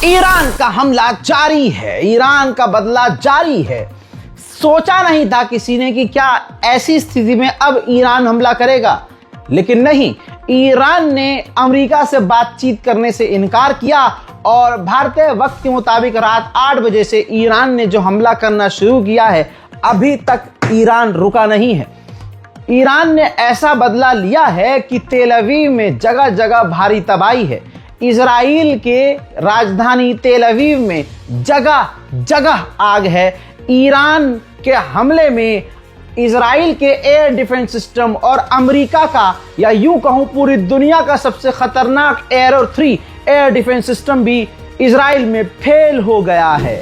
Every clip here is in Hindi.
ईरान का हमला जारी है, ईरान का बदला जारी है। सोचा नहीं था किसी ने कि क्या ऐसी स्थिति में अब ईरान हमला करेगा, लेकिन नहीं, ईरान ने अमेरिका से बातचीत करने से इनकार किया और भारतीय वक्त के मुताबिक रात 8 बजे से ईरान ने जो हमला करना शुरू किया है, अभी तक ईरान रुका नहीं है। ईरान ने ऐसा बदला लिया है कि तेल अवीव में जगह जगह भारी तबाही है। इजराइल के राजधानी तेल अवीव में जगह जगह आग है। ईरान के हमले में इजराइल के एयर डिफेंस सिस्टम और अमेरिका का, या यूं कहूं पूरी दुनिया का सबसे खतरनाक एरो 3 एयर डिफेंस सिस्टम भी इजराइल में फेल हो गया है।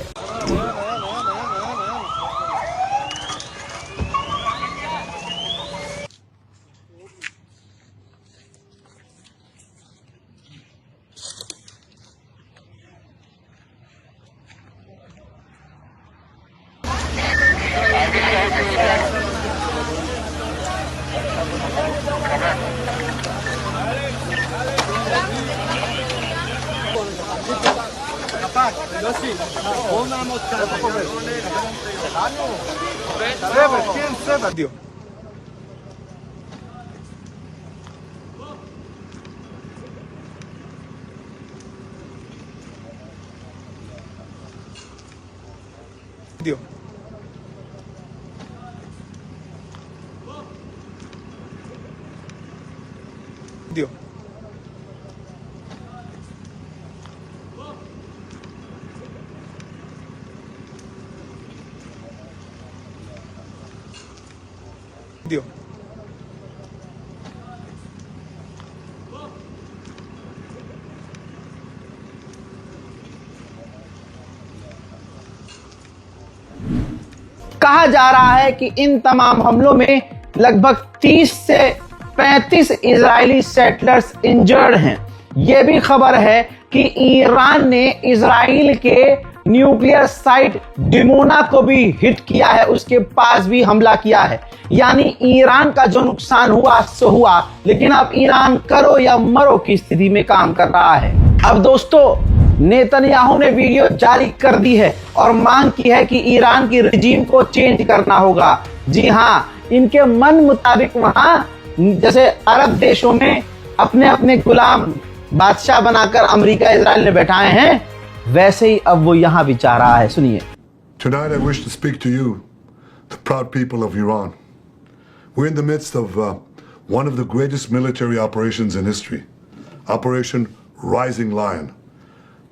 कहा जा रहा है कि इन तमाम हमलों में लगभग 30 से 35 इजरायली सेटलर्स इंजर्ड हैं। यह भी खबर है कि ईरान ने इजराइल के न्यूक्लियर साइट डिमोना को भी हिट किया है, उसके पास भी हमला किया है। यानी ईरान का जो नुकसान हुआ सो हुआ, लेकिन अब ईरान करो या मरो की स्थिति में काम कर रहा है। अब दोस्तों, नेतन्याहू ने वीडियो जारी कर दी है और मांग की है कि ईरान की रिजीम को चेंज करना होगा। जी हाँ, इनके मन मुताबिक वहां जैसे अरब देशों में अपने अपने गुलाम बादशाह बनाकर अमेरिका इजराइल ने बैठाए हैं, वैसे ही अब वो यहां भी चाह रहा है। सुनिए। Tonight I wish to speak to you, the proud people of Iran. We're in the midst of one of the greatest military operations in history, Operation Rising Lion.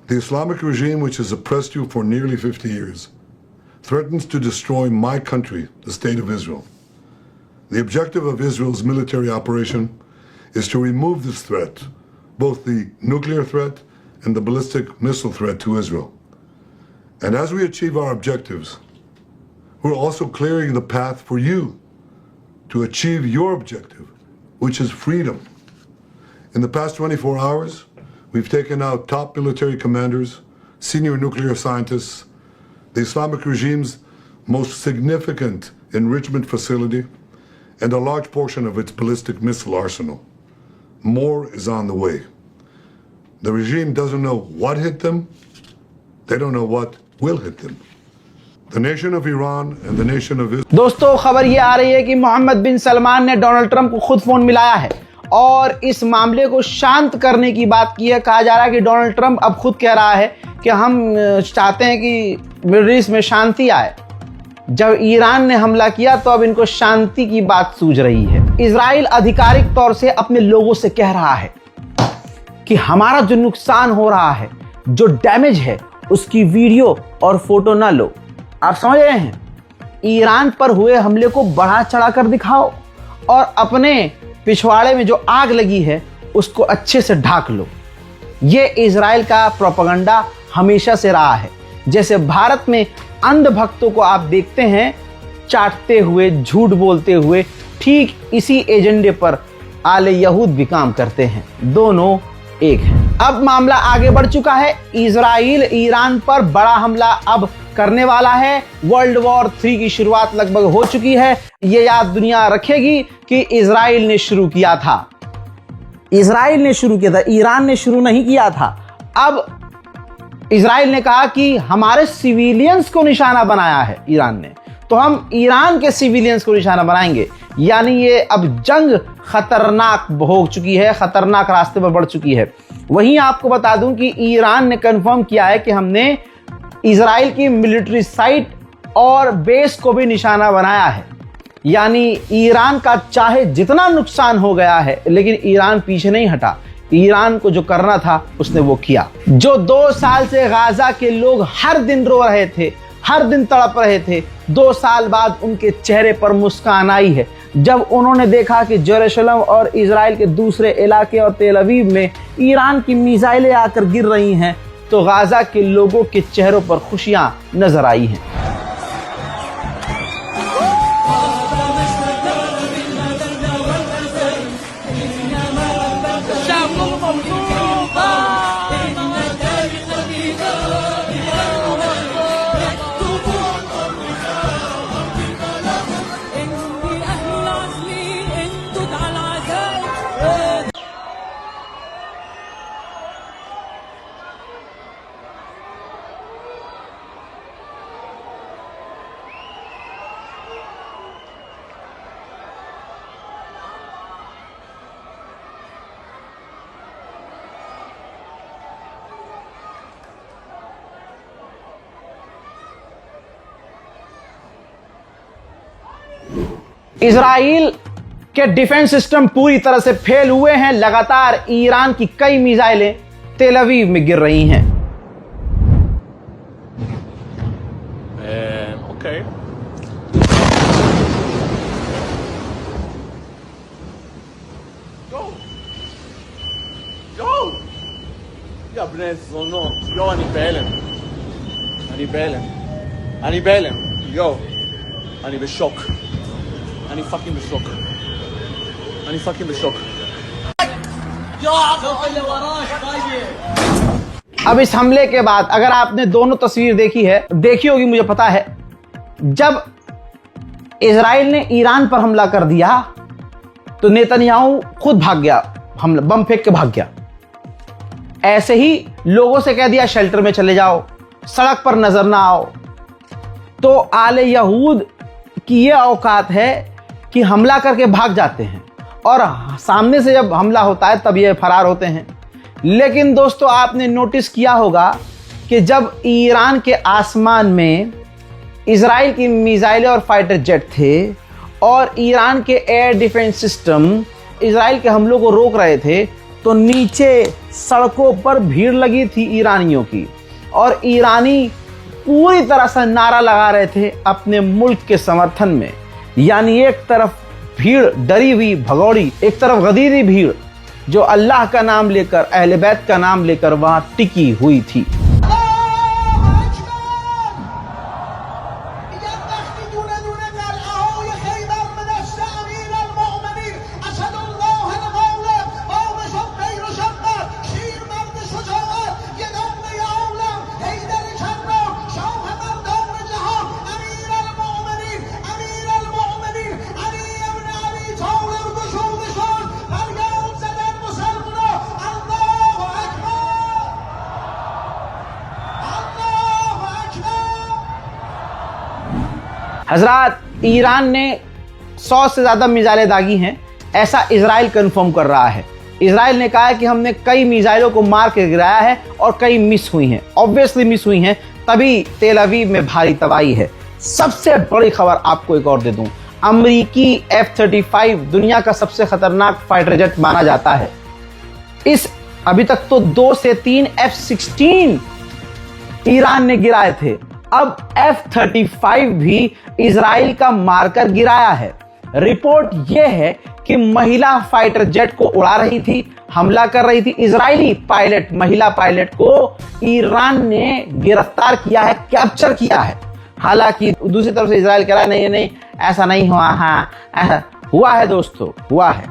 The Islamic regime, which has oppressed you for nearly 50 years, threatens to destroy my country, the State of Israel. The objective of Israel's military operation is to remove this threat, both the nuclear threat and the ballistic missile threat to Israel. And as we achieve our objectives, we're also clearing the path for you to achieve your objective, which is freedom. In the past 24 hours, we've taken out top military commanders, senior nuclear scientists, the Islamic regime's most significant enrichment facility, and a large portion of its ballistic missile arsenal. More is on the way. The regime doesn't know what hit them. They don't know what will hit them. The nation of Iran and the nation of Israel. दोस्तों, खबर ये आ रही है कि मोहम्मद बिन सलमान ने डोनाल्ड ट्रंप को खुद फोन मिलाया है और इस मामले को शांत करने की बात की है। कहा जा रहा है कि डोनाल्ड ट्रंप अब खुद कह रहा है कि हम चाहते हैं कि मिडिल ईस्ट में शांति आए। जब ईरान ने हमला किया तो अब इनको शांति की बात सूझ रही है। इजराइल आधिकारिक तौर से अपने लोगों से कह रहा है कि हमारा जो नुकसान हो रहा है, जो डैमेज है, उसकी वीडियो और फोटो ना लो। आप समझ रहे हैं? ईरान पर हुए हमले को बढ़ा चढ़ाकर दिखाओ और अपने पिछवाड़े में जो आग लगी है उसको अच्छे से ढाक लो। ये इजराइल का प्रोपेगेंडा हमेशा से रहा है। जैसे भारत में अंधभक्तों को आप देखते हैं चाटते हुए, झूठ बोलते हुए, ठीक इसी एजेंडे पर आले यहूद भी काम करते हैं। दोनों एक है। अब मामला आगे बढ़ चुका है। इजराइल ईरान पर बड़ा हमला अब करने वाला है। वर्ल्ड वॉर 3 की शुरुआत लगभग हो चुकी है। ये याद दुनिया रखेगी कि इजराइल ने शुरू किया था। इजराइल ने शुरू किया था, ईरान ने शुरू नहीं किया था। अब इजराइल ने कहा कि हमारे सिविलियंस को निशाना बनाया है ईरान ने, तो हम ईरान के सिविलियंस को निशाना बनाएंगे। यानी ये अब जंग खतरनाक हो चुकी है, खतरनाक रास्ते पर बढ़ चुकी है। वहीं आपको बता दूं कि ईरान ने कंफर्म किया है कि हमने इजराइल की मिलिट्री साइट और बेस को भी निशाना बनाया है। यानी ईरान का चाहे जितना नुकसान हो गया है, लेकिन ईरान पीछे नहीं हटा। ईरान को जो करना था उसने वो किया। जो 2 साल से गाजा के लोग हर दिन रो रहे थे, हर दिन तड़प रहे थे, 2 साल बाद उनके चेहरे पर मुस्कान आई है जब उन्होंने देखा कि जेरूशलम और इजराइल के दूसरे इलाके और तेल अवीव में ईरान की मिसाइलें आकर गिर रही हैं, तो गाजा के लोगों के चेहरों पर खुशियां नजर आई हैं। इजराइल के डिफेंस सिस्टम पूरी तरह से फेल हुए हैं। लगातार ईरान की कई मिसाइलें तेल अवीव में गिर रही हैं। Okay. Go! יא בני זונות, יו, אני בהלם. אני בהלם. יו, אני בשוק. אני פאקינג בשוק. अब इस हमले के बाद अगर आपने दोनों तस्वीर देखी होगी, मुझे पता है, जब इजराइल ने ईरान पर हमला कर दिया तो नेतन्याहू खुद भाग गया, बम फेंक के भाग गया। ऐसे ही लोगों से कह दिया शेल्टर में चले जाओ, सड़क पर नजर ना आओ। तो आले यहूद की ये औकात है कि हमला करके भाग जाते हैं और सामने से जब हमला होता है तब ये फरार होते हैं। लेकिन दोस्तों, आपने नोटिस किया होगा कि जब ईरान के आसमान में इजराइल की मिसाइलें और फाइटर जेट थे और ईरान के एयर डिफेंस सिस्टम इजराइल के हमलों को रोक रहे थे, तो नीचे सड़कों पर भीड़ लगी थी ईरानियों की, और ईरानी पूरी तरह से नारा लगा रहे थे अपने मुल्क के समर्थन में। यानी एक तरफ भीड़ डरी हुई भगौड़ी, एक तरफ गदीरी भीड़ जो अल्लाह का नाम लेकर, अहले बैत का नाम लेकर वहां टिकी हुई थी। हजरात, ईरान ने 100 से ज्यादा मिसाइलें दागी हैं, ऐसा इजराइल कंफर्म कर रहा है। इजराइल ने कहा है कि हमने कई मिसाइलों को मार के गिराया है और कई मिस हुई हैं, ऑब्वियसली मिस हुई हैं, तभी तेल अवीव में भारी तबाही है। सबसे बड़ी खबर आपको एक और दे दूं, अमेरिकी F-35 दुनिया का सबसे खतरनाक फाइटर जेट माना जाता है। अभी तक तो 2 से 3 F-16 ईरान ने गिराए थे, अब F-35 भी इजराइल का मारकर गिराया है। रिपोर्ट यह है कि महिला फाइटर जेट को उड़ा रही थी, हमला कर रही थी। इजरायली पायलट, महिला पायलट को ईरान ने गिरफ्तार किया है, कैप्चर किया है। हालांकि दूसरी तरफ से इजराइल कह रहा है नहीं, ऐसा नहीं हुआ। हाँ, ऐसा हुआ है दोस्तों, हुआ है,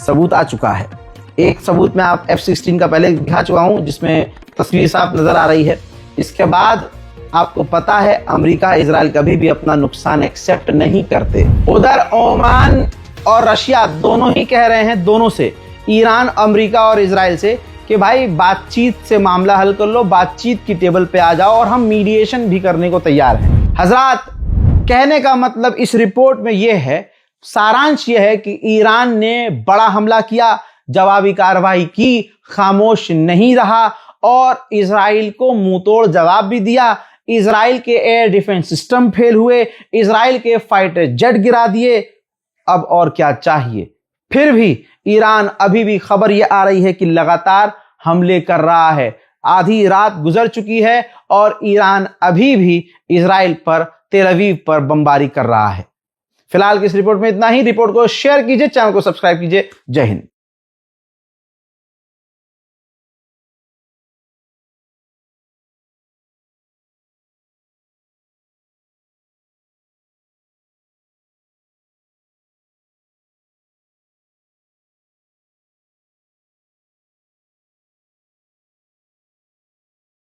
सबूत आ चुका है। एक सबूत मैं आप F-16 का पहले दिखा चुका हूं, जिसमें तस्वीर साफ नजर आ रही है। इसके बाद आपको पता है अमेरिका इजराइल कभी भी अपना नुकसान एक्सेप्ट नहीं करते। उधर ओमान और रशिया दोनों ही कह रहे हैं, दोनों से, ईरान, अमेरिका और इजराइल से, कि भाई बातचीत से मामला हल कर लो, बातचीत की टेबल पे आ जाओ और हम मीडिएशन भी करने को तैयार हैं। हजरात, कहने का मतलब इस रिपोर्ट में यह है, सारांश यह है कि ईरान ने बड़ा हमला किया, जवाबी कार्रवाई की, खामोश नहीं रहा और इजराइल को मुंहतोड़ जवाब भी दिया। इजराइल के एयर डिफेंस सिस्टम फेल हुए, इजराइल के फाइटर जेट गिरा दिए। अब और क्या चाहिए? फिर भी ईरान, अभी भी खबर यह आ रही है कि लगातार हमले कर रहा है। आधी रात गुजर चुकी है और ईरान अभी भी इजराइल पर, तेल अवीव पर बमबारी कर रहा है। फिलहाल की इस रिपोर्ट में इतना ही। रिपोर्ट को शेयर कीजिए, चैनल को सब्सक्राइब कीजिए। जय हिंद।